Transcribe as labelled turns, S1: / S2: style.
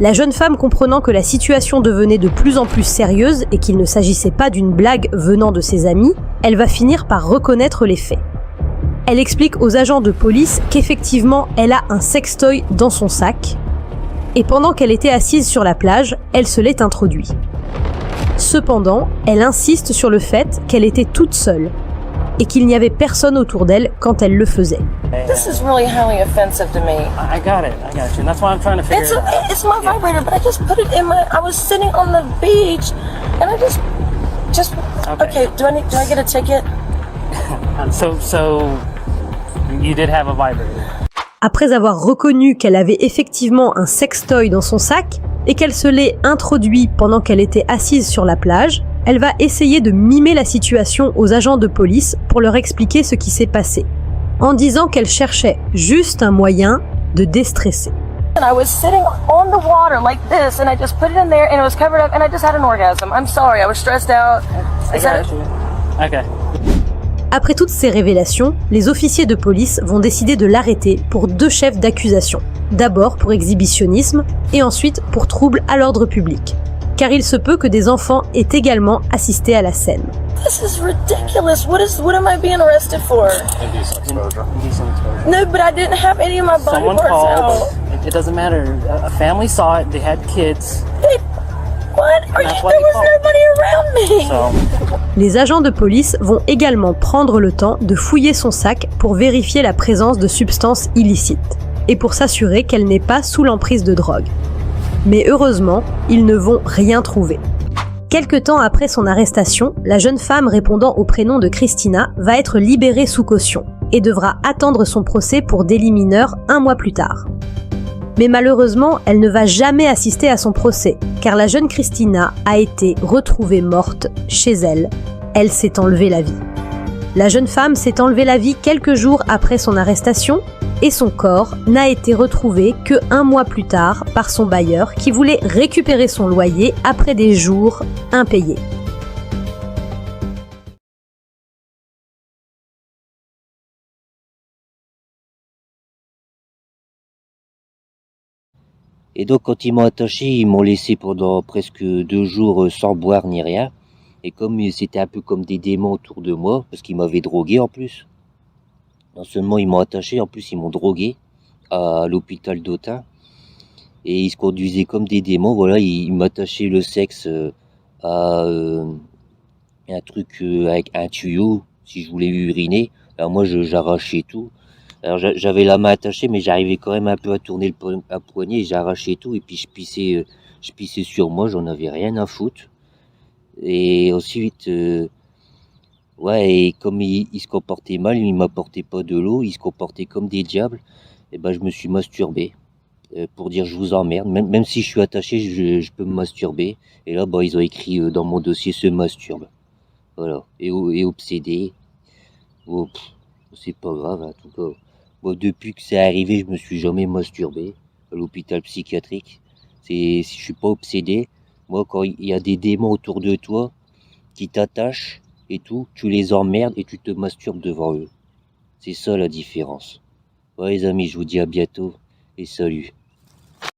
S1: La jeune femme, comprenant que la situation devenait de plus en plus sérieuse et qu'il ne s'agissait pas d'une blague venant de ses amis, elle va finir par reconnaître les faits. Elle explique aux agents de police qu'effectivement, elle a un sextoy dans son sac, et pendant qu'elle était assise sur la plage, elle se l'est introduit. Cependant, elle insiste sur le fait qu'elle était toute seule, et qu'il n'y avait personne autour d'elle quand elle le faisait.
S2: This is really highly offensive to me.
S3: I got you. And that's why I'm trying to figure it out.
S2: It's my vibrator, but I just put it in I was sitting on the beach, and I just. Okay. Do I get a ticket?
S3: So, you did have a vibrator.
S1: Après avoir reconnu qu'elle avait effectivement un sextoy dans son sac et qu'elle se l'est introduit pendant qu'elle était assise sur la plage, elle va essayer de mimer la situation aux agents de police pour leur expliquer ce qui s'est passé, en disant qu'elle cherchait juste un moyen de déstresser.
S2: And I was sitting on the water like this, and I just put it in there, and it was covered up, and I just had an orgasm. I'm sorry, I was stressed out.
S3: Okay.
S1: Après toutes ces révélations, les officiers de police vont décider de l'arrêter pour 2 chefs d'accusation. D'abord pour exhibitionnisme et ensuite pour trouble à l'ordre public. Car il se peut que des enfants aient également assisté à la scène.
S2: This is ridiculous. What am I being arrested for?
S3: Indecent exposure.
S2: No, but I didn't have any of my body
S3: Someone
S2: parts
S3: called.
S2: out.
S3: It doesn't matter. A family saw it. They had kids.
S2: What? There
S3: That's what
S2: was
S3: they
S2: nobody around me.
S3: So.
S1: Les agents de police vont également prendre le temps de fouiller son sac pour vérifier la présence de substances illicites et pour s'assurer qu'elle n'est pas sous l'emprise de drogue. Mais heureusement, ils ne vont rien trouver. Quelque temps après son arrestation, la jeune femme répondant au prénom de Christina va être libérée sous caution et devra attendre son procès pour délit mineur 1 mois plus tard. Mais malheureusement, elle ne va jamais assister à son procès, car la jeune Christina a été retrouvée morte chez elle. Elle s'est enlevé la vie. La jeune femme s'est enlevé la vie quelques jours après son arrestation, et son corps n'a été retrouvé que 1 mois plus tard par son bailleur qui voulait récupérer son loyer après des jours impayés.
S4: Et donc quand ils m'ont attaché, ils m'ont laissé pendant presque 2 jours sans boire ni rien. Et comme c'était un peu comme des démons autour de moi, parce qu'ils m'avaient drogué en plus. Non seulement ils m'ont attaché, en plus ils m'ont drogué à l'hôpital d'Autun. Et ils se conduisaient comme des démons, voilà, ils m'attachaient le sexe à un truc avec un tuyau, si je voulais uriner. Alors moi j'arrachais tout. Alors j'avais la main attachée, mais j'arrivais quand même un peu à tourner un poignet, et j'arrachais tout, et puis je pissais sur moi, j'en avais rien à foutre. Et ensuite, ouais, et comme ils se comportaient mal, ils m'apportaient pas de l'eau, ils se comportaient comme des diables, et ben je me suis masturbé, pour dire je vous emmerde, même si je suis attaché, je peux me masturber. Et là, bah, ils ont écrit dans mon dossier se masturbe. Voilà, et obsédé. Oh, c'est pas grave, en tout cas. Bon, depuis que c'est arrivé, je me suis jamais masturbé à l'hôpital psychiatrique. Je suis pas obsédé. Moi, quand il y a des démons autour de toi qui t'attachent et tout, tu les emmerdes et tu te masturbes devant eux. C'est ça la différence. Ouais, les amis, je vous dis à bientôt et salut.